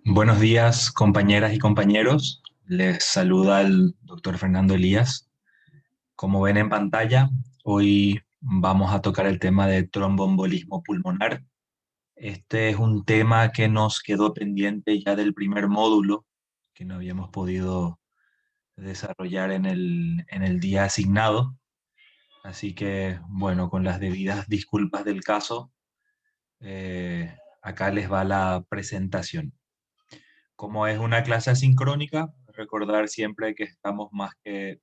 Buenos días, compañeras y compañeros. Les saluda el doctor Fernando Elías. Como ven en pantalla, hoy vamos a tocar el tema de tromboembolismo pulmonar. Este es un tema que nos quedó pendiente ya del primer módulo, que no habíamos podido desarrollar en el día asignado. Así que, bueno, con las debidas disculpas del caso, acá les va la presentación. Como es una clase asincrónica, recordar siempre que estamos más que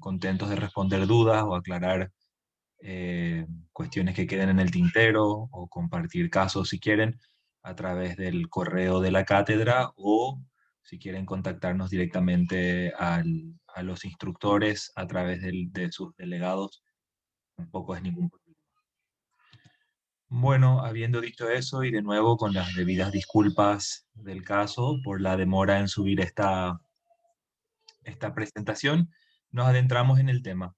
contentos de responder dudas o aclarar cuestiones que queden en el tintero o compartir casos si quieren a través del correo de la cátedra o si quieren contactarnos directamente a los instructores a través de sus delegados, tampoco es ningún problema. Bueno, habiendo dicho eso y de nuevo con las debidas disculpas del caso por la demora en subir esta presentación, nos adentramos en el tema.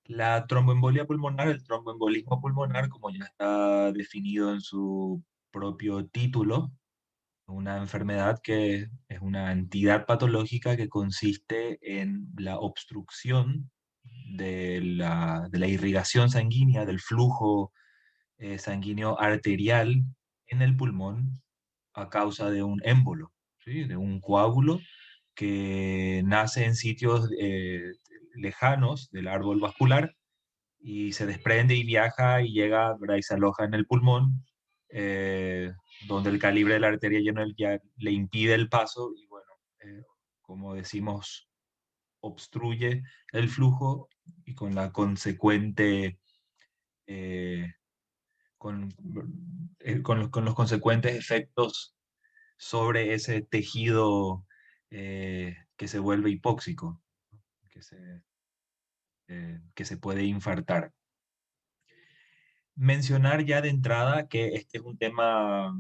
La tromboembolia pulmonar, el tromboembolismo pulmonar, como ya está definido en su propio título, una enfermedad que es una entidad patológica que consiste en la obstrucción de la irrigación sanguínea, del flujo sanguíneo arterial en el pulmón a causa de un émbolo, ¿sí? De un coágulo que nace en sitios lejanos del árbol vascular y se desprende y viaja y llega, ¿verdad? Y se aloja en el pulmón, eh, donde el calibre de la arteria ya le impide el paso y bueno, como decimos, obstruye el flujo y con la consecuente, eh, con, con los consecuentes efectos sobre ese tejido que se vuelve hipóxico, que se puede infartar. Mencionar ya de entrada que este es un tema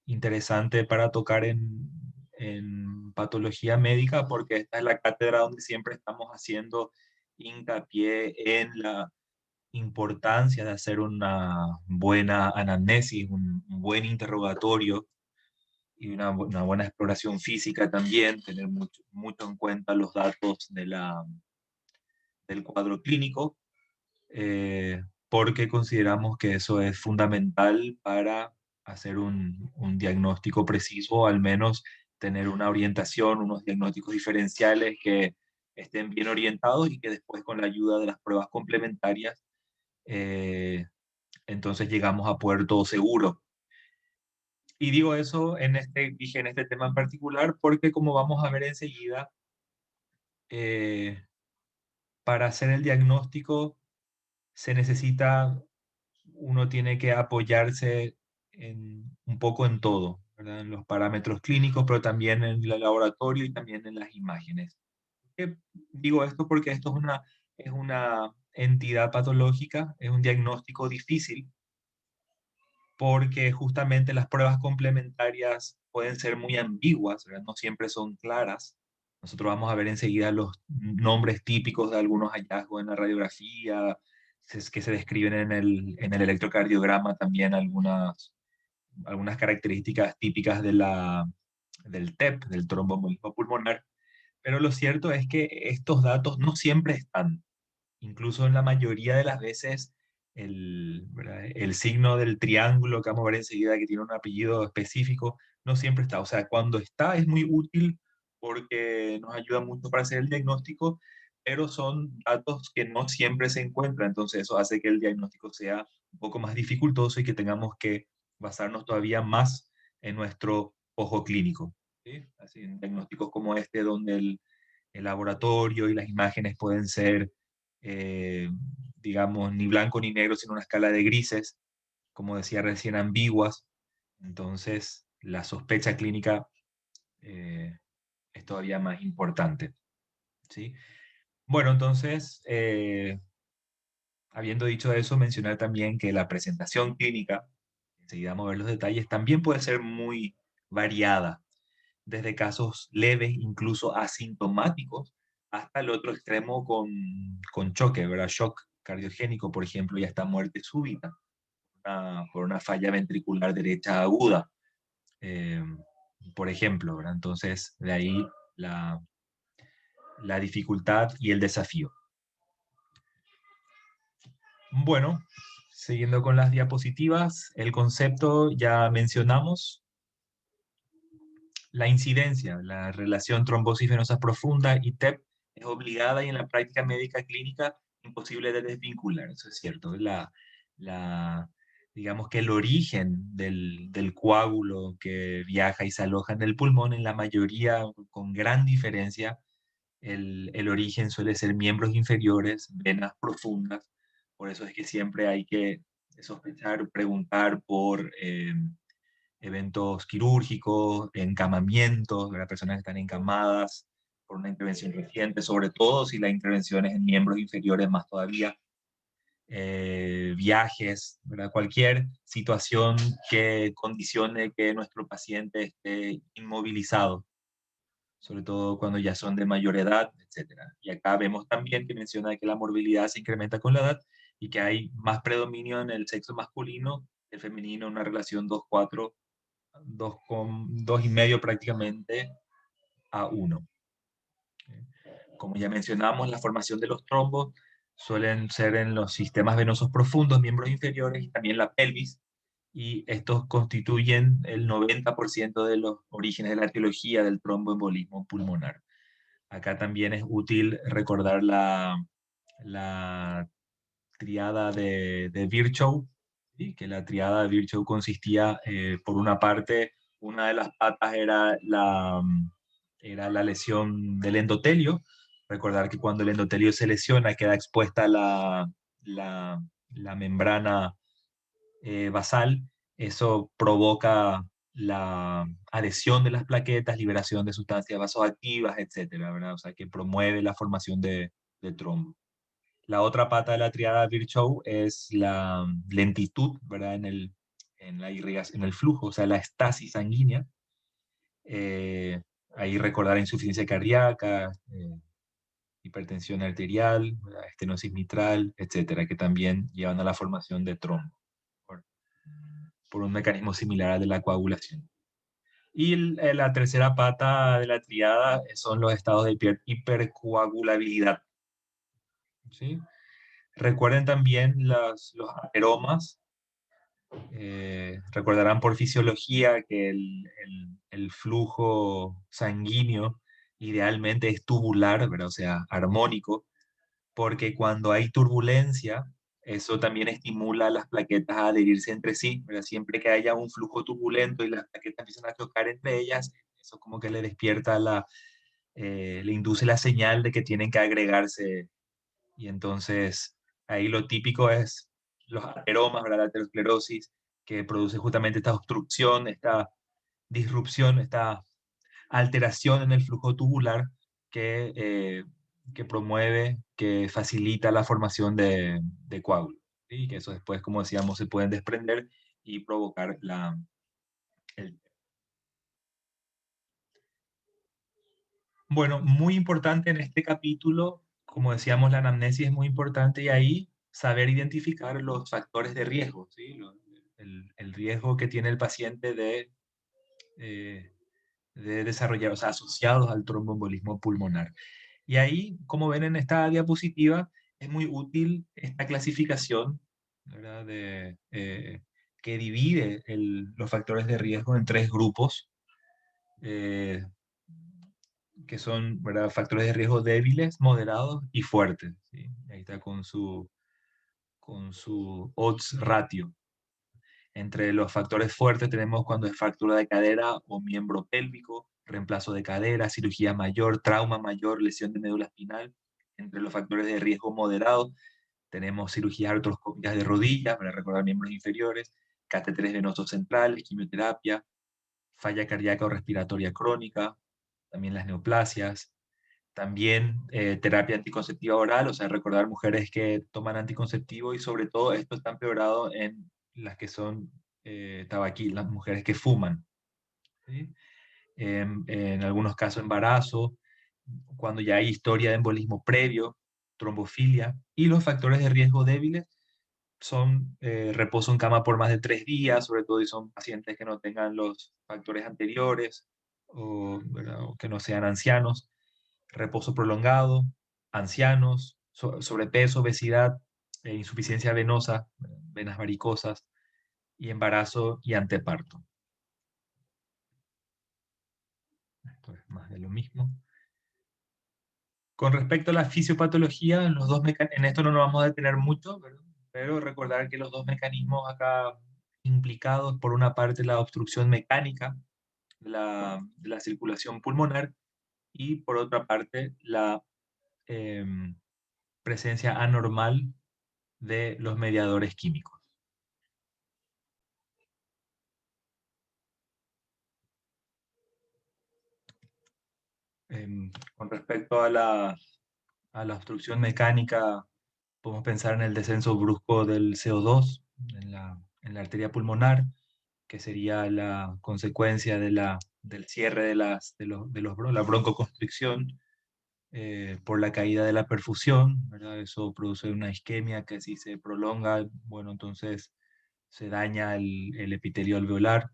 interesante para tocar en patología médica, porque esta es la cátedra donde siempre estamos haciendo hincapié en la importancia de hacer una buena anamnesis, un buen interrogatorio y una buena exploración física también, tener mucho en cuenta los datos del cuadro clínico, porque consideramos que eso es fundamental para hacer un diagnóstico preciso, o al menos tener una orientación, unos diagnósticos diferenciales que estén bien orientados y que después con la ayuda de las pruebas complementarias, eh, entonces llegamos a puerto seguro. Y digo eso dije en este tema en particular porque como vamos a ver enseguida, eh, para hacer el diagnóstico se necesita, uno tiene que apoyarse un poco en todo, ¿verdad? En los parámetros clínicos, pero también en el laboratorio y también en las imágenes. Digo esto porque esto es una entidad patológica, es un diagnóstico difícil porque justamente las pruebas complementarias pueden ser muy ambiguas, ¿verdad? No siempre son claras. Nosotros vamos a ver enseguida los nombres típicos de algunos hallazgos en la radiografía, que se describen en el electrocardiograma también algunas características típicas del TEP, del tromboembolismo pulmonar. Pero lo cierto es que estos datos no siempre están. Incluso en la mayoría de las veces ¿verdad? El signo del triángulo que vamos a ver enseguida, que tiene un apellido específico, no siempre está. O sea, cuando está es muy útil porque nos ayuda mucho para hacer el diagnóstico, pero son datos que no siempre se encuentran. Entonces eso hace que el diagnóstico sea un poco más dificultoso y que tengamos que basarnos todavía más en nuestro ojo clínico. ¿Sí? Así, en diagnósticos como este, donde el laboratorio y las imágenes pueden ser, eh, digamos, ni blanco ni negro, sino una escala de grises, como decía recién, ambiguas. Entonces, la sospecha clínica eh, es todavía más importante. ¿Sí? Bueno, entonces, habiendo dicho eso, mencionar también que la presentación clínica, enseguida vamos a ver los detalles, también puede ser muy variada, desde casos leves, incluso asintomáticos, hasta el otro extremo con choque, ¿verdad? Shock cardiogénico, por ejemplo, y hasta muerte súbita por una falla ventricular derecha aguda. Eh, por ejemplo, ¿verdad? Entonces, de ahí la, la dificultad y el desafío. Bueno, siguiendo con las diapositivas, el concepto ya mencionamos, la incidencia, la relación trombosis venosa profunda y TEP es obligada y en la práctica médica clínica imposible de desvincular, eso es cierto. Digamos que el origen del coágulo que viaja y se aloja en el pulmón, en la mayoría, con gran diferencia, el origen suele ser miembros inferiores, venas profundas, por eso es que siempre hay que sospechar, preguntar por eventos quirúrgicos, encamamientos, ¿verdad? Personas que están encamadas por una intervención reciente, sobre todo si la intervención es en miembros inferiores más todavía, viajes, ¿verdad? Cualquier situación que condicione que nuestro paciente esté inmovilizado, sobre todo cuando ya son de mayor edad, etcétera. Y acá vemos también que menciona que la morbilidad se incrementa con la edad y que hay más predominio en el sexo masculino, el femenino, una relación 2-4, 2,5 prácticamente a 1. Como ya mencionamos, la formación de los trombos suelen ser en los sistemas venosos profundos, miembros inferiores y también la pelvis, y estos constituyen el 90% de los orígenes de la etiología del tromboembolismo pulmonar. Acá también es útil recordar la triada de Virchow, ¿sí? Que la triada de Virchow consistía, por una parte, una de las patas era la lesión del endotelio. Recordar que cuando el endotelio se lesiona queda expuesta la, la membrana basal, eso provoca la adhesión de las plaquetas, liberación de sustancias vasoactivas, etcétera, ¿verdad? O sea, que promueve la formación de trombo. La otra pata de la triada Virchow es la lentitud, ¿verdad? En la irrigación, en el flujo, o sea, la estasis sanguínea. Eh, Ahí recordar insuficiencia cardíaca, hipertensión arterial, ¿verdad? Estenosis mitral, etcétera, que también llevan a la formación de trombo por un mecanismo similar al de la coagulación. Y la tercera pata de la triada son los estados de hipercoagulabilidad, ¿sí? Recuerden también los ateromas. Recordarán por fisiología que el flujo sanguíneo idealmente es tubular, ¿verdad? O sea, armónico, porque cuando hay turbulencia, eso también estimula a las plaquetas a adherirse entre sí, ¿verdad? Siempre que haya un flujo turbulento y las plaquetas empiezan a chocar entre ellas, eso como que le despierta le induce la señal de que tienen que agregarse, y entonces ahí lo típico es los ateromas, ¿verdad? La aterosclerosis, que produce justamente esta obstrucción, esta disrupción, esta alteración en el flujo tubular que, que promueve, que facilita la formación de coágulos. ¿Sí? Que eso después, como decíamos, se pueden desprender y provocar el... Bueno, muy importante en este capítulo, como decíamos, la anamnesis es muy importante y ahí saber identificar los factores de riesgo, ¿sí? El riesgo que tiene el paciente eh, de desarrollar, o sea, asociados al tromboembolismo pulmonar. Y ahí, como ven en esta diapositiva, es muy útil esta clasificación, ¿verdad? Que divide los factores de riesgo en tres grupos, eh, que son, ¿verdad? Factores de riesgo débiles, moderados y fuertes, ¿sí? Ahí está con su odds ratio. Entre los factores fuertes tenemos cuando es fractura de cadera o miembro pélvico, reemplazo de cadera, cirugía mayor, trauma mayor, lesión de médula espinal. Entre los factores de riesgo moderado tenemos cirugías artroscópicas de rodillas, para recordar miembros inferiores, catéteres venosos centrales, quimioterapia, falla cardíaca o respiratoria crónica, también las neoplasias, también terapia anticonceptiva oral, o sea, recordar mujeres que toman anticonceptivo y sobre todo esto está empeorado en las que son las mujeres que fuman, ¿sí? En algunos casos embarazo, cuando ya hay historia de embolismo previo, trombofilia y los factores de riesgo débiles, son reposo en cama por más de 3 días, sobre todo si son pacientes que no tengan los factores anteriores o, ¿verdad? O que no sean ancianos, reposo prolongado, ancianos, sobrepeso, obesidad, insuficiencia venosa, venas varicosas, y embarazo y anteparto. Esto es más de lo mismo. Con respecto a la fisiopatología, en esto no nos vamos a detener mucho, pero recordar que los dos mecanismos acá implicados, por una parte la obstrucción mecánica de la circulación pulmonar y por otra parte la em, presencia anormal de los mediadores químicos. Con respecto a la obstrucción mecánica, podemos pensar en el descenso brusco del CO2 en la arteria pulmonar, que sería la consecuencia del cierre la broncoconstricción por la caída de la perfusión, ¿verdad? Eso produce una isquemia que si se prolonga, bueno, entonces se daña el epitelio alveolar,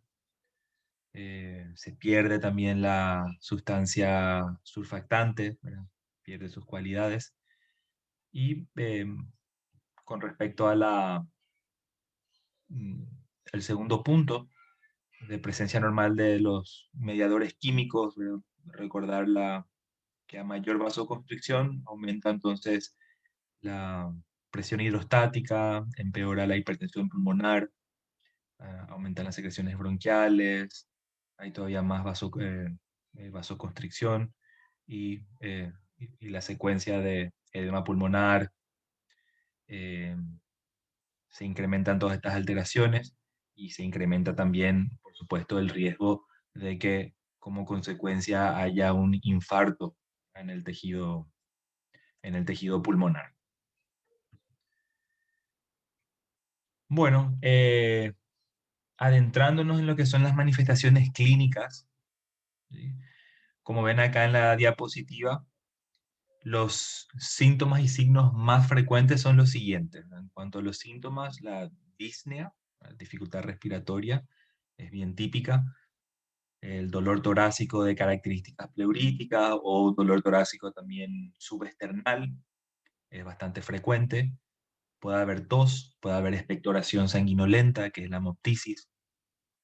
se pierde también la sustancia surfactante, ¿verdad? Pierde sus cualidades. Y con respecto a mm, el segundo punto, de presencia normal de los mediadores químicos, recordar que a mayor vasoconstricción aumenta entonces la presión hidrostática, empeora la hipertensión pulmonar, aumentan las secreciones bronquiales, hay todavía más vasoconstricción y la secuencia de edema pulmonar, eh, se incrementan todas estas alteraciones y se incrementa también, por supuesto, el riesgo de que como consecuencia haya un infarto en en el tejido pulmonar. Bueno, adentrándonos en lo que son las manifestaciones clínicas, ¿sí? Como ven acá en la diapositiva, los síntomas y signos más frecuentes son los siguientes, ¿no? En cuanto a los síntomas, la disnea, la dificultad respiratoria, es bien típica. El dolor torácico de características pleuríticas o dolor torácico también subesternal es bastante frecuente. Puede haber tos, puede haber expectoración sanguinolenta, que es la hemoptisis.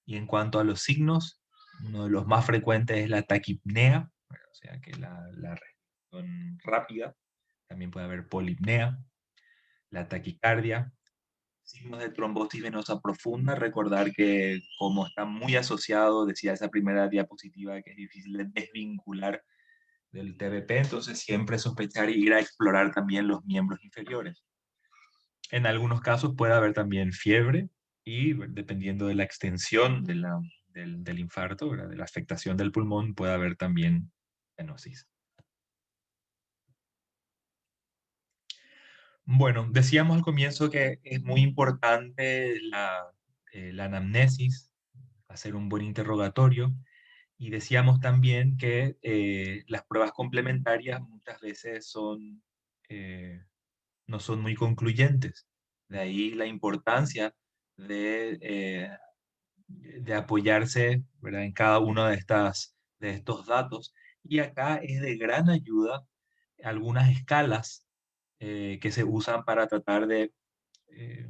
Y en cuanto a los signos, uno de los más frecuentes es la taquipnea, o sea que la respiración rápida. También puede haber polipnea, la taquicardia, signos de trombosis venosa profunda. Recordar que como está muy asociado, decía esa primera diapositiva, que es difícil de desvincular del TBP, entonces siempre sospechar y ir a explorar también los miembros inferiores. En algunos casos puede haber también fiebre y dependiendo de la extensión del infarto, ¿verdad? De la afectación del pulmón, puede haber también stenosis. Bueno, decíamos al comienzo que es muy importante la anamnesis, hacer un buen interrogatorio, y decíamos también que las pruebas complementarias muchas veces eh, no son muy concluyentes. De ahí la importancia de apoyarse, ¿verdad? En cada uno de estos datos. Y acá es de gran ayuda algunas escalas que se usan para tratar de,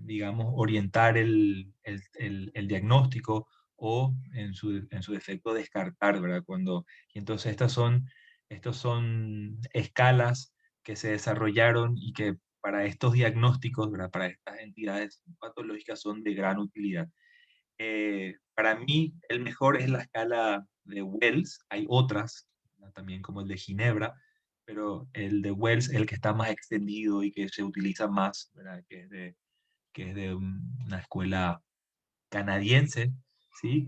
digamos, orientar el diagnóstico o en su defecto descartar, ¿verdad? Y entonces estos son escalas que se desarrollaron y que para estos diagnósticos, ¿verdad? Para estas entidades patológicas son de gran utilidad. Para mí, el mejor es la escala de Wells. Hay otras, ¿no? También como el de Ginebra, pero el de Wells es el que está más extendido y que se utiliza más, ¿verdad? Que es de una escuela canadiense, ¿sí?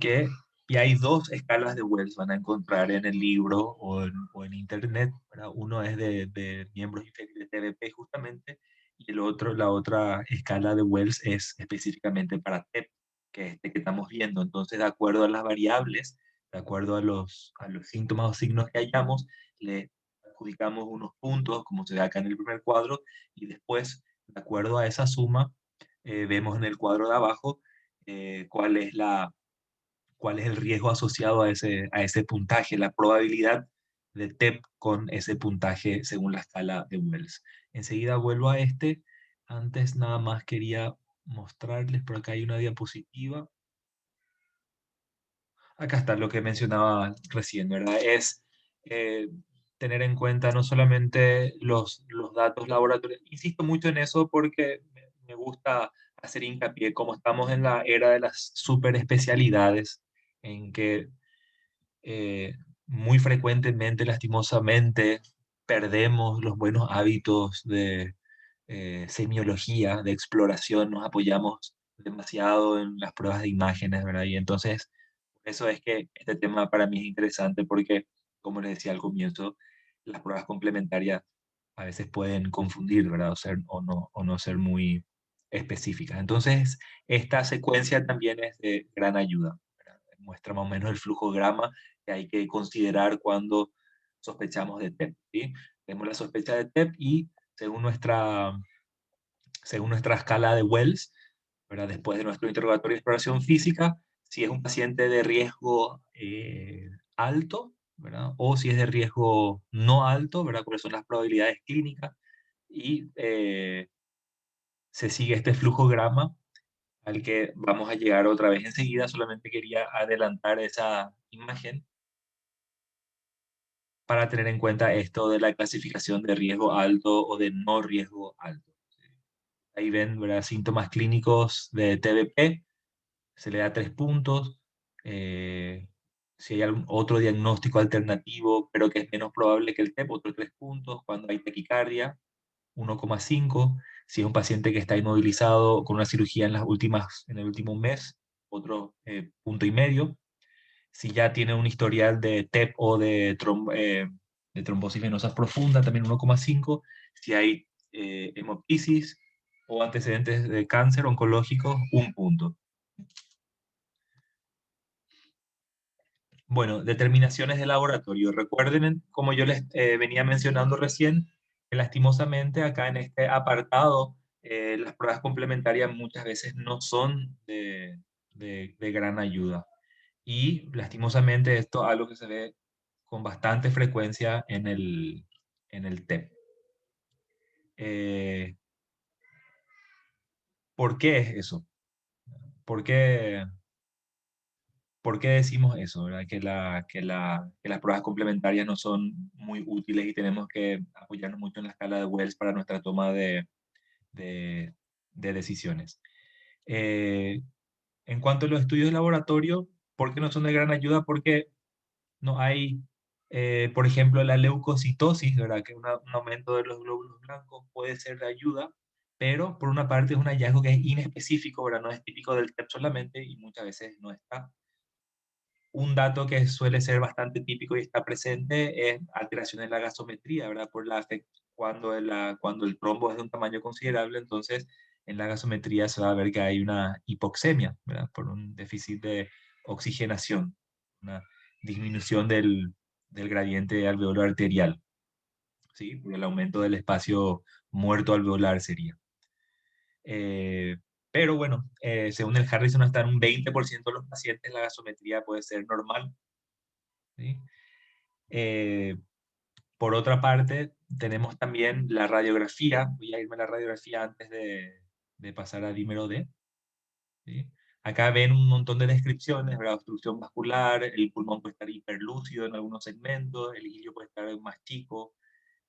Y hay dos escalas de Wells, van a encontrar en el libro o en internet, ¿verdad? Uno es de miembros inferiores de TBP justamente, y la otra escala de Wells es específicamente para TEP, que es este que estamos viendo. Entonces, de acuerdo a las variables, de acuerdo a a los síntomas o signos que hayamos, le adjudicamos unos puntos, como se ve acá en el primer cuadro, y después, de acuerdo a esa suma, vemos en el cuadro de abajo cuál es cuál es el riesgo asociado a ese puntaje, la probabilidad de TEP con ese puntaje según la escala de Wells. Enseguida vuelvo a este. Antes nada más quería mostrarles, por acá hay una diapositiva. Acá está lo que mencionaba recién, ¿verdad? Es eh, tener en cuenta no solamente los datos laboratoriales. Insisto mucho en eso porque me gusta hacer hincapié, como estamos en la era de las super especialidades, en que eh, muy frecuentemente, lastimosamente, perdemos los buenos hábitos de semiología, de exploración, nos apoyamos demasiado en las pruebas de imágenes, ¿verdad? Y entonces, por eso es que este tema para mí es interesante porque, como les decía al comienzo, las pruebas complementarias a veces pueden confundir, ¿verdad? O no ser muy específicas. Entonces, esta secuencia también es de gran ayuda, ¿verdad? Muestra más o menos el flujograma que hay que considerar cuando sospechamos de TEP, ¿sí? Tenemos la sospecha de TEP y según según nuestra escala de Wells, ¿verdad? Después de nuestro interrogatorio de exploración física, si es un paciente de riesgo alto, ¿verdad? O si es de riesgo no alto, ¿verdad? Cuáles son las probabilidades clínicas y se sigue este flujograma al que vamos a llegar otra vez enseguida. Solamente quería adelantar esa imagen para tener en cuenta esto de la clasificación de riesgo alto o de no riesgo alto. Ahí ven, ¿verdad? Síntomas clínicos de TBP, se le da 3 puntos. Eh, si hay algún otro diagnóstico alternativo, pero que es menos probable que el TEP, otros 3 puntos. Cuando hay taquicardia, 1,5. Si es un paciente que está inmovilizado con una cirugía en el último mes, otro 1,5 puntos. Si ya tiene un historial de TEP o de trombosis venosa profunda, también 1,5. Si hay hemoptisis o antecedentes de cáncer oncológico, 1 punto. Bueno, determinaciones de laboratorio. Recuerden, como yo les venía mencionando recién, que lastimosamente acá en este apartado, las pruebas complementarias muchas veces no son de gran ayuda. Y lastimosamente esto es algo que se ve con bastante frecuencia en el TEP. Eh, ¿Por qué es eso? ¿Por qué, por qué decimos eso, ¿verdad? Que las pruebas complementarias no son muy útiles y tenemos que apoyarnos mucho en la escala de Wells para nuestra toma de, de decisiones. Eh, en cuanto a los estudios de laboratorio, ¿por qué no son de gran ayuda? Porque no hay, por ejemplo, la leucocitosis, ¿verdad? Que un aumento de los glóbulos blancos puede ser de ayuda, pero por una parte es un hallazgo que es inespecífico, ¿verdad? No es típico del TEP solamente y muchas veces no está. Un dato que suele ser bastante típico y está presente es alteración en la gasometría, ¿verdad? Cuando el trombo es de un tamaño considerable, entonces en la gasometría se va a ver que hay una hipoxemia, ¿verdad? Por un déficit de oxigenación, una disminución del gradiente alveolar arterial, ¿sí? Por el aumento del espacio muerto alveolar sería. Eh, pero bueno, según el Harrison, hasta en un 20% de los pacientes la gasometría puede ser normal, ¿sí? Eh, por otra parte, tenemos también la radiografía. Voy a irme a la radiografía antes de pasar a dímero D, ¿sí? Acá ven un montón de descripciones, ¿verdad? Obstrucción vascular, el pulmón puede estar hiperlúcido en algunos segmentos, el ilio puede estar más chico,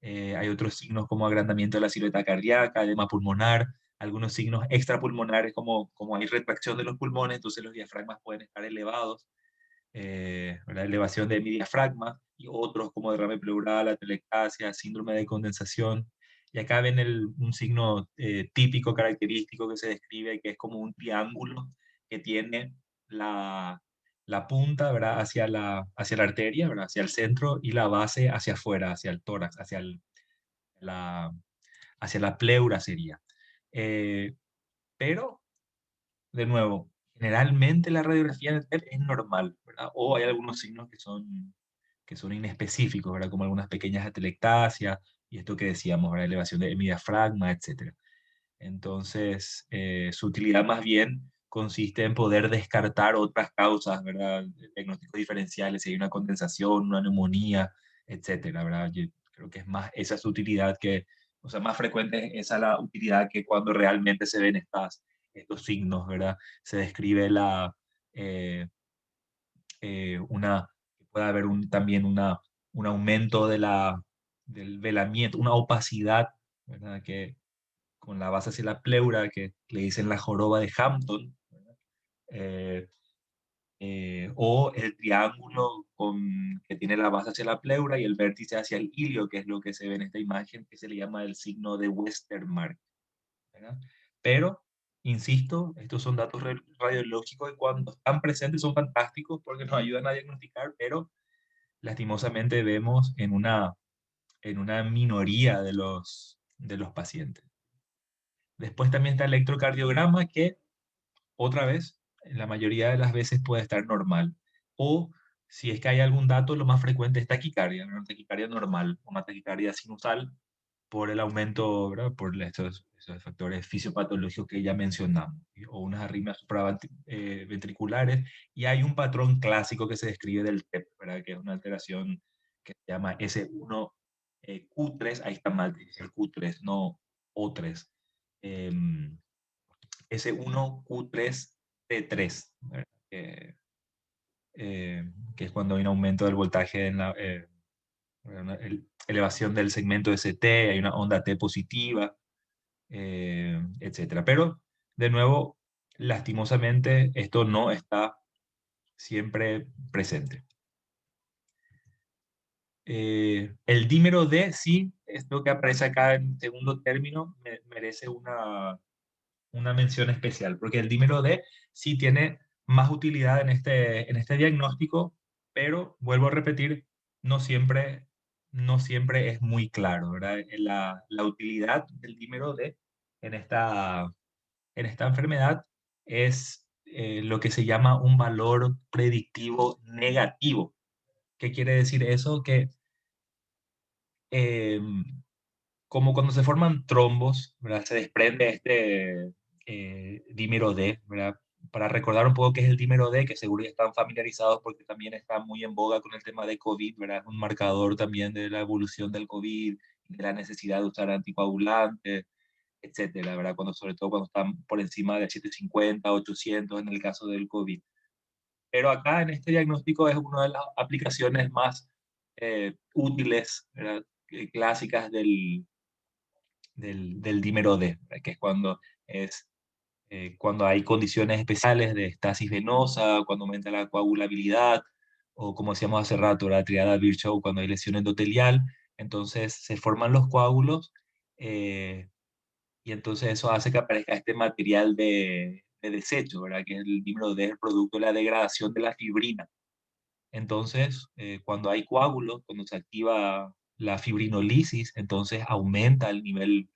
hay otros signos como agrandamiento de la silueta cardíaca, edema pulmonar, algunos signos extrapulmonares como hay retracción de los pulmones, entonces los diafragmas pueden estar elevados, la elevación de mi diafragma, y otros como derrame pleural, atelectasia, síndrome de condensación. Y acá ven un signo típico, característico que se describe, que es como un triángulo que tiene la punta, ¿verdad? Hacia la arteria, ¿verdad? Hacia el centro, y la base hacia afuera, hacia el tórax, la, hacia la pleura sería. Eh, pero de nuevo, generalmente la radiografía en el TEP es normal, ¿verdad? O hay algunos signos que son inespecíficos, ¿verdad? Como algunas pequeñas atelectasias y esto que decíamos, ¿verdad? Elevación de mi diafragma, etcétera. Entonces, su utilidad más bien consiste en poder descartar otras causas, ¿verdad? Diagnósticos diferenciales, si hay una condensación, una neumonía, etcétera, ¿verdad? Yo creo que es más esa su utilidad que, o sea, más frecuente es esa la utilidad que cuando realmente se ven estos signos, ¿verdad? Se describe eh, que puede haber también un aumento del velamiento, una opacidad, ¿verdad? Que con la base hacia la pleura, que le dicen la joroba de Hampton, eh, o el triángulo que tiene la base hacia la pleura y el vértice hacia el ilio, que es lo que se ve en esta imagen, que se le llama el signo de Westermarck, ¿verdad? Pero, insisto, estos son datos radiológicos que cuando están presentes son fantásticos porque nos ayudan a diagnosticar, pero lastimosamente vemos en una minoría de los pacientes. Después también está el electrocardiograma, que otra vez, la mayoría de las veces puede estar normal. O si es que hay algún dato, lo más frecuente es taquicardia, una taquicardia normal, una taquicardia sinusal por el aumento, ¿verdad? Por esos factores fisiopatológicos que ya mencionamos, o unas arritmias supraventriculares. Y hay un patrón clásico que se describe del TEP, ¿verdad? Que es una alteración que se llama S1 Q3, ahí está mal, dice el Q3, no O3. S1Q3T3, ¿verdad? Que es cuando hay un aumento del voltaje en una elevación del segmento ST, hay una onda T positiva, etcétera. Pero, de nuevo, lastimosamente, esto no está siempre presente. El dímero D, sí, esto que aparece acá en segundo término, merece una mención especial, porque el dímero D sí tiene más utilidad en este diagnóstico, pero vuelvo a repetir, no siempre, no siempre es muy claro, ¿verdad? La utilidad del dímero D en en esta enfermedad es lo que se llama un valor predictivo negativo. ¿Qué quiere decir eso? Que eh, como cuando se forman trombos, ¿verdad? Se desprende este dímero D, ¿verdad? Para recordar un poco qué es el dímero D, que seguro ya están familiarizados porque también está muy en boga con el tema de COVID, ¿verdad? Un marcador también de la evolución del COVID, de la necesidad de usar anticoagulantes, etcétera, ¿verdad? Sobre todo cuando están por encima de 750, 800 en el caso del COVID. Pero acá en este diagnóstico es una de las aplicaciones más útiles, ¿verdad? Clásicas del dímero D, ¿verdad? Que es cuando hay condiciones especiales de estasis venosa, cuando aumenta la coagulabilidad, o como decíamos hace rato, la triada Virchow, cuando hay lesión endotelial, entonces se forman los coágulos eh, y entonces eso hace que aparezca este material de desecho, ¿verdad? Que es el dímero D, es el producto de la degradación de la fibrina. Entonces, cuando hay coágulos, cuando se activa la fibrinolisis, entonces aumenta el nivel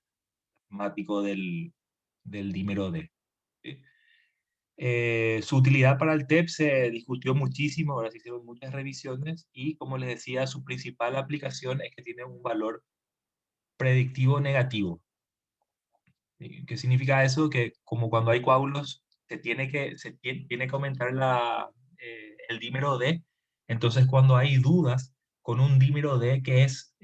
plasmático del dímero D. ¿Sí? Su utilidad para el TEP se discutió muchísimo, ahora se hicieron muchas revisiones y, como les decía, su principal aplicación es que tiene un valor predictivo negativo. ¿Sí? ¿Qué significa eso? Que como cuando hay coágulos, tiene que aumentar el dímero D. Entonces, cuando hay dudas con un dímero D que es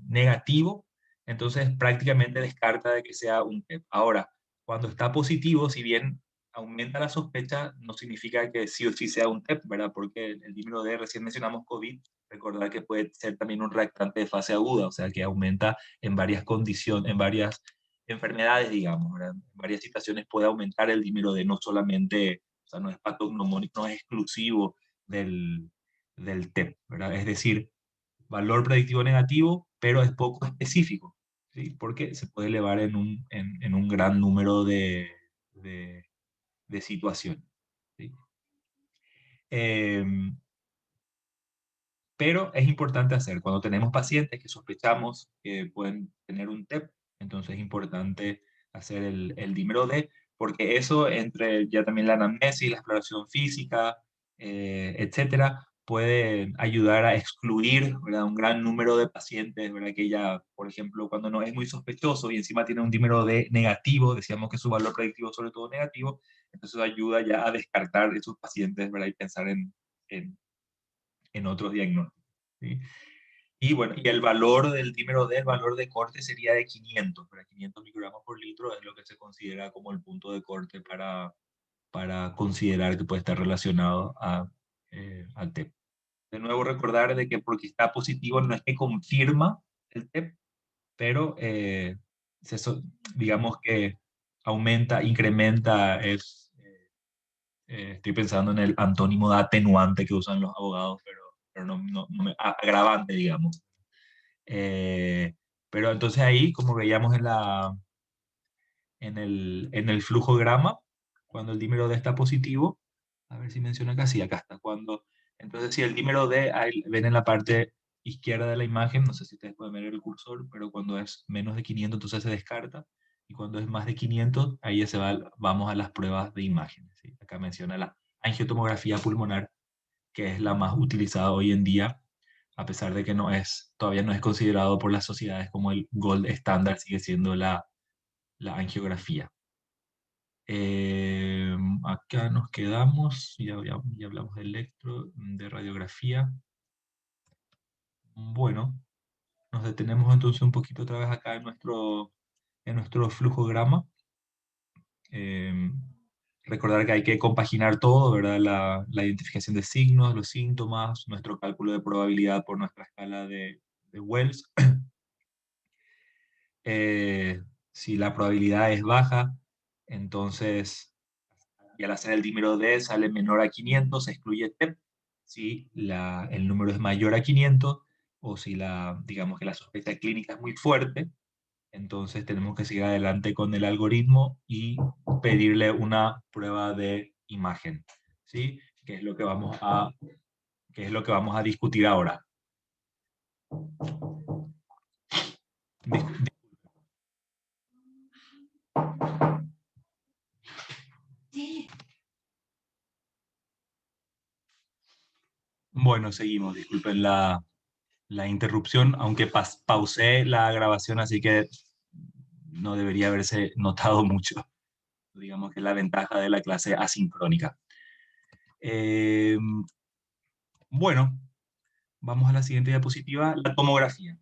negativo, entonces prácticamente descarta de que sea un TEP. Ahora, cuando está positivo, si bien aumenta la sospecha, no significa que sí o sí sea un TEP, ¿verdad? Porque el dímero D, recién mencionamos COVID, recordar que puede ser también un reactante de fase aguda, o sea, que aumenta en varias condiciones, en varias enfermedades, digamos, ¿verdad? En varias situaciones puede aumentar el dímero D, no solamente, o sea, no es patognomónico, no es exclusivo del TEP, ¿verdad? Es decir, valor predictivo negativo, pero es poco específico, ¿sí? Porque se puede elevar en un gran número de, de situaciones, ¿sí? Eh, pero es importante hacer, cuando tenemos pacientes que sospechamos que pueden tener un TEP, entonces es importante hacer el dímero D, porque eso entre ya también la anamnesis, la exploración física, etcétera, puede ayudar a excluir, ¿verdad?, un gran número de pacientes, ¿verdad?, que ya, por ejemplo, cuando no es muy sospechoso y encima tiene un dímero D negativo, decíamos que su valor predictivo sobre todo negativo, entonces ayuda ya a descartar esos pacientes, ¿verdad?, y pensar en, en otros diagnósticos, ¿sí? Y bueno, y el valor del dímero D, el valor de corte sería de 500, ¿verdad? 500 microgramos por litro es lo que se considera como el punto de corte para considerar que puede estar relacionado al TEP. De nuevo recordar de que porque está positivo no es que confirma el TEP, pero digamos que aumenta, incrementa, estoy pensando en el antónimo de atenuante que usan los abogados, pero agravante, digamos. Eh, pero entonces ahí, como veíamos en el flujograma, cuando el dímero D está positivo, a ver si menciona acá, sí, acá está, entonces si el dímero D, ahí ven en la parte izquierda de la imagen, no sé si ustedes pueden ver el cursor, pero cuando es menos de 500, entonces se descarta, y cuando es más de 500, ahí ya vamos a las pruebas de imágenes, ¿sí? Acá menciona la angiotomografía pulmonar, que es la más utilizada hoy en día, a pesar de que todavía no es considerado por las sociedades como el gold estándar, sigue siendo la angiografía. Acá nos quedamos, ya hablamos de de radiografía. Bueno, nos detenemos entonces un poquito otra vez acá en nuestro flujograma. Em, Recordar que hay que compaginar todo, ¿verdad? La identificación de signos, los síntomas, nuestro cálculo de probabilidad por nuestra escala de Wells. Si la probabilidad es baja, entonces, y al hacer el dímero D sale menor a 500, se excluye TEP. Si el número es mayor a 500, o si digamos que la sospecha clínica es muy fuerte, entonces tenemos que seguir adelante con el algoritmo y pedirle una prueba de imagen, ¿sí? Que es lo que vamos a discutir ahora. Bueno, seguimos. Disculpen la interrupción, aunque pausé la grabación, así que no debería haberse notado mucho. Digamos que es la ventaja de la clase asincrónica. Eh, bueno, vamos a la siguiente diapositiva, la tomografía.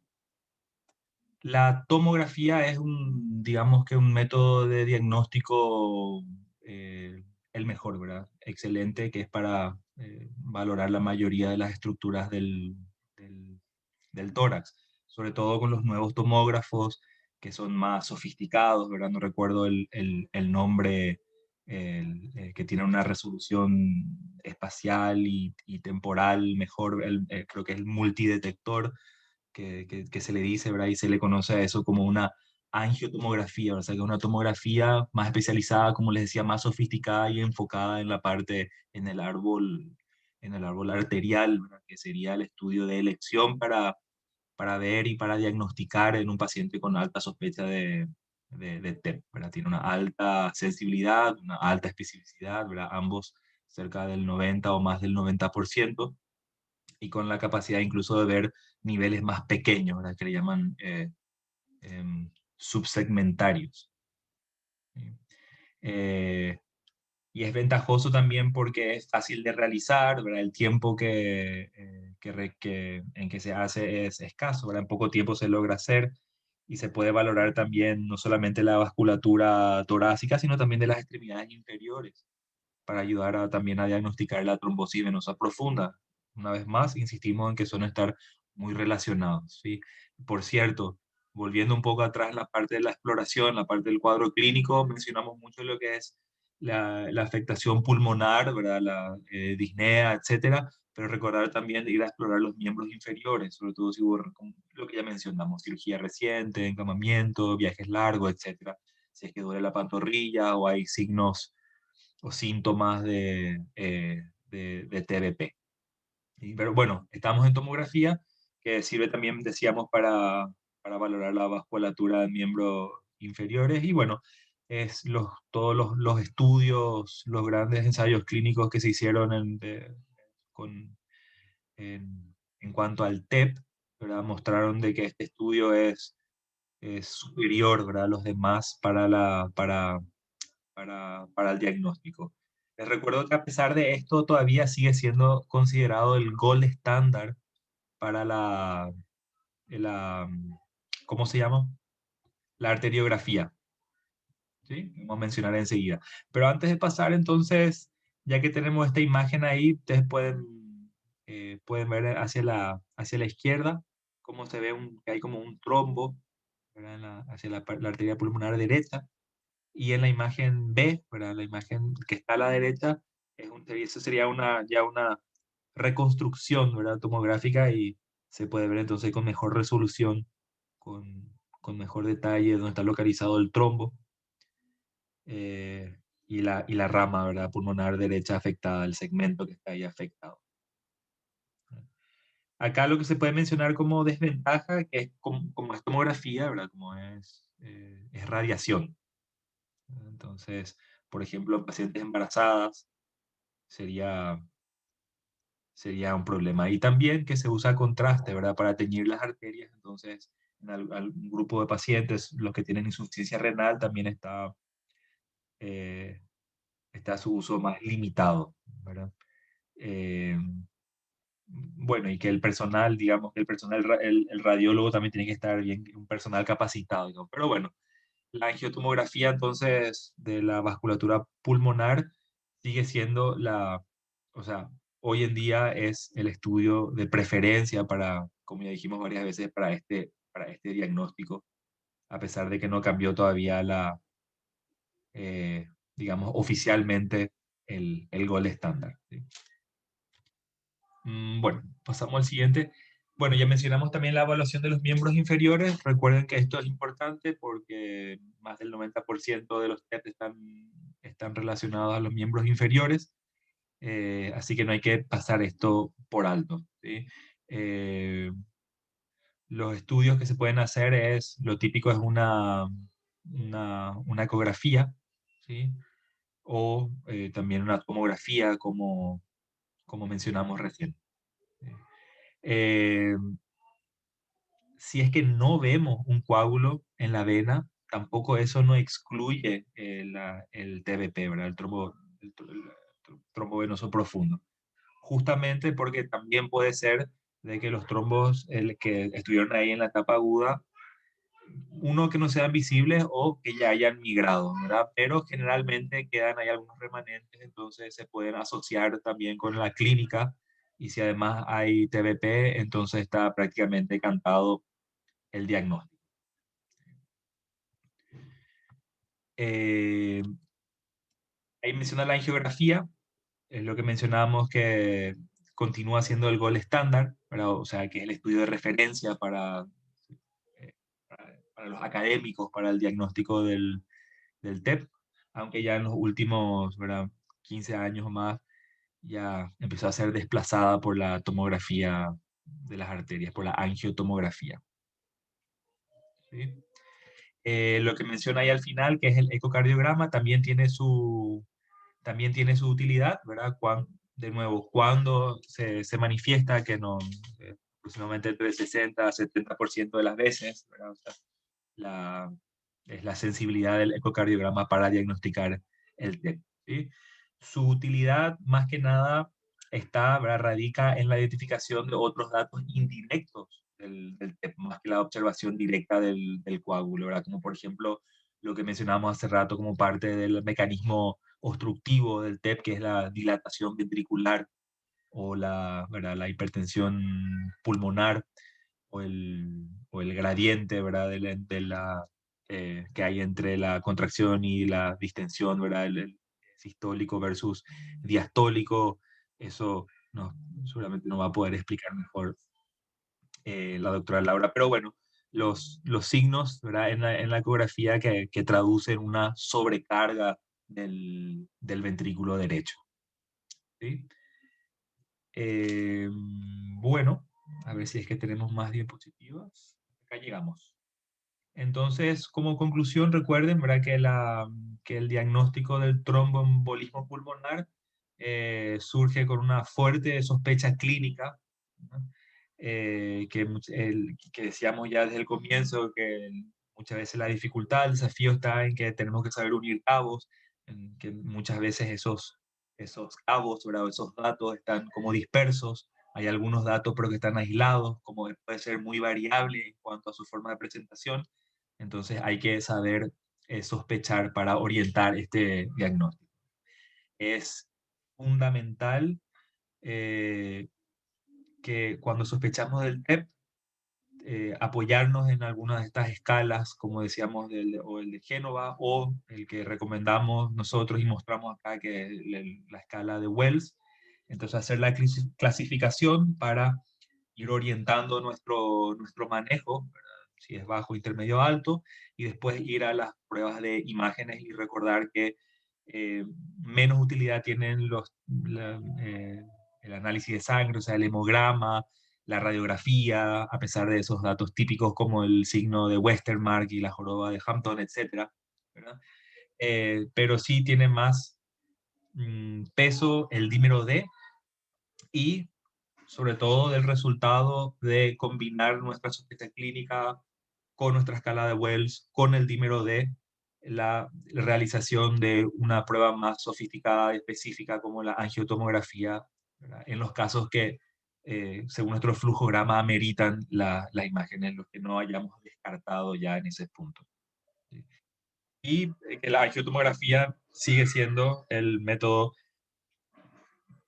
La tomografía es digamos que un método de diagnóstico, el mejor, ¿verdad? Excelente, que es para valorar la mayoría de las estructuras del, del tórax, sobre todo con los nuevos tomógrafos que son más sofisticados, ¿verdad? No recuerdo el nombre, que tiene una resolución espacial y temporal mejor, creo que es el multidetector que se le dice, ¿verdad? Y se le conoce a eso como una angiotomografía, o sea, que es una tomografía más especializada, como les decía, más sofisticada y enfocada en la parte, en el árbol arterial, ¿verdad? Que sería el estudio de elección para ver y para diagnosticar en un paciente con alta sospecha de TEP, ¿verdad? Tiene una alta sensibilidad, una alta especificidad, ¿verdad? Ambos cerca del 90 o más del 90%, y con la capacidad incluso de ver niveles más pequeños, ¿verdad? Que le llaman subsegmentarios. ¿Sí? Eh, y es ventajoso también porque es fácil de realizar, ¿verdad? El tiempo en que se hace es escaso, ¿verdad? En poco tiempo se logra hacer, y se puede valorar también no solamente la vasculatura torácica, sino también de las extremidades inferiores, para ayudar también a diagnosticar la trombosis venosa profunda. Una vez más, insistimos en que suelen estar muy relacionados, ¿sí? Por cierto, volviendo un poco atrás en la parte de la exploración, la parte del cuadro clínico, mencionamos mucho lo que es la afectación pulmonar, ¿verdad? La disnea, etcétera, pero recordar también ir a explorar los miembros inferiores, sobre todo si hubo lo que ya mencionamos, cirugía reciente, encamamiento, viajes largos, etcétera. Si es que duele la pantorrilla o hay signos o síntomas de TBP. ¿Sí? Pero bueno, estamos en tomografía, que sirve también, decíamos, para valorar la vasculatura de miembros inferiores, y bueno, todos los estudios, los grandes ensayos clínicos que se hicieron con en cuanto al TEP, ¿verdad? Mostraron de que este estudio es superior, ¿verdad? A los demás para el diagnóstico. Les recuerdo que a pesar de esto todavía sigue siendo considerado el gold estándar para la, ¿cómo se llama? La arteriografía, ¿sí? Vamos a mencionar enseguida. Pero antes de pasar, entonces, ya que tenemos esta imagen ahí, ustedes pueden ver hacia la izquierda cómo se ve que hay como un trombo, ¿verdad? Hacia la arteria pulmonar derecha. Y en la imagen B, ¿verdad? La imagen que está a la derecha, eso sería ya una reconstrucción, ¿verdad? Tomográfica, y se puede ver entonces con mejor resolución, con mejor detalle dónde está localizado el trombo, y la rama, ¿verdad? Pulmonar derecha afectada, el segmento que está ahí afectado. Acá lo que se puede mencionar como desventaja, que es como es tomografía, ¿verdad? Como es radiación. Entonces, por ejemplo, en pacientes embarazadas sería, sería un problema. Y también que se usa contraste, ¿verdad? Para teñir las arterias. Entonces, en algún grupo de pacientes, los que tienen insuficiencia renal, también eh, está su uso más limitado, ¿verdad? Eh, bueno, y que el personal, digamos, que el personal, el radiólogo también tiene que estar bien, un personal capacitado, digamos. Pero bueno, la angiotomografía entonces de la vasculatura pulmonar sigue siendo o sea, hoy en día es el estudio de preferencia para, como ya dijimos varias veces, para este diagnóstico, a pesar de que no cambió todavía digamos, oficialmente el gol estándar, ¿sí? Bueno, pasamos al siguiente. Bueno, ya mencionamos también la evaluación de los miembros inferiores. Recuerden que esto es importante porque más del 90% de los TEP están relacionados a los miembros inferiores, así que no hay que pasar esto por alto, ¿sí? Eh, los estudios que se pueden hacer lo típico es una ecografía, ¿sí? O también una tomografía, como mencionamos recién. Eh, si es que no vemos un coágulo en la vena, tampoco eso no excluye el TBP, ¿verdad? El trombo venoso profundo. Justamente porque también puede ser de que los trombos que estuvieron ahí en la etapa aguda, uno, que no sean visibles o que ya hayan migrado, ¿verdad? Pero generalmente quedan ahí algunos remanentes, entonces se pueden asociar también con la clínica, y si además hay TBP, entonces está prácticamente cantado el diagnóstico. Eh, Ahí menciona la angiografía, es lo que mencionábamos, que continúa siendo el gol estándar, ¿verdad? O sea, que es el estudio de referencia para los académicos, para el diagnóstico del TEP, aunque ya en los últimos, ¿verdad? 15 años o más ya empezó a ser desplazada por la tomografía de las arterias, por la angiotomografía, ¿sí? Lo que menciona ahí al final, que es el ecocardiograma, también tiene su utilidad, ¿verdad? De nuevo, cuando se manifiesta, que no, aproximadamente entre el 60 a 70% de las veces, ¿verdad? O sea, la, es la sensibilidad del ecocardiograma para diagnosticar el TEP, ¿sí? Su utilidad, más que nada, ¿verdad? Radica en la identificación de otros datos indirectos del TEP, más que la observación directa del coágulo, ¿verdad? Como por ejemplo lo que mencionábamos hace rato como parte del mecanismo obstructivo del TEP, que es la dilatación ventricular, o ¿verdad? La hipertensión pulmonar, o el gradiente, ¿verdad? Que hay entre la contracción y la distensión, ¿verdad? El sistólico versus diastólico. Eso seguramente no va a poder explicar mejor la doctora Laura, pero bueno, los signos, ¿verdad? En la ecografía que traducen una sobrecarga del ventrículo derecho, ¿sí? Bueno, a ver si es que tenemos más diapositivas. Acá llegamos. Entonces, como conclusión, recuerden, ¿verdad? Que el diagnóstico del tromboembolismo pulmonar surge con una fuerte sospecha clínica ¿no? Que decíamos ya desde el comienzo que muchas veces la dificultad, el desafío está en que tenemos que saber unir cabos, en que muchas veces esos cabos, ¿verdad? O esos datos están como dispersos. Hay algunos datos pero que están aislados, como que puede ser muy variable en cuanto a su forma de presentación. Entonces hay que saber sospechar para orientar este diagnóstico. Es fundamental eh, que cuando sospechamos del TEP, apoyarnos en alguna de estas escalas, como decíamos, o el de Génova, o el que recomendamos nosotros y mostramos acá, que es la escala de Wells. Entonces, hacer la clasificación para ir orientando nuestro manejo, ¿verdad? Si es bajo, intermedio, alto, y después ir a las pruebas de imágenes y recordar que eh, menos utilidad tienen el análisis de sangre, o sea, el hemograma, la radiografía, a pesar de esos datos típicos como el signo de Westermarck y la joroba de Hampton, etcétera, ¿verdad? Pero sí tiene más peso el dímero D y sobre todo del resultado de combinar nuestra sospecha clínica con nuestra escala de Wells, con el dímero D, la realización de una prueba más sofisticada y específica como la angiotomografía, ¿verdad? En los casos que, según nuestro flujograma, ameritan las imágenes, los que no hayamos descartado ya en ese punto. ¿Sí? Y que la angiotomografía sigue siendo el método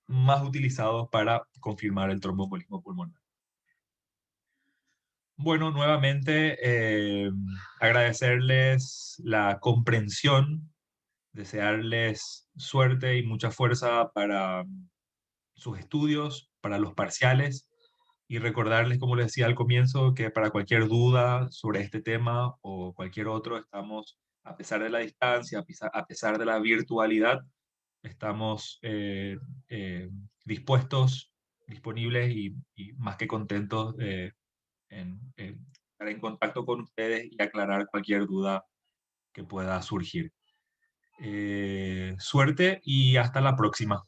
más utilizado para confirmar el tromboembolismo pulmonar. Bueno, nuevamente agradecerles la comprensión, desearles suerte y mucha fuerza para sus estudios, para los parciales y recordarles, como les decía al comienzo, que para cualquier duda sobre este tema o cualquier otro, estamos, a pesar de la distancia, a pesar de la virtualidad, estamos dispuestos, disponibles y más que contentos en estar en contacto con ustedes y aclarar cualquier duda que pueda surgir. Suerte y hasta la próxima.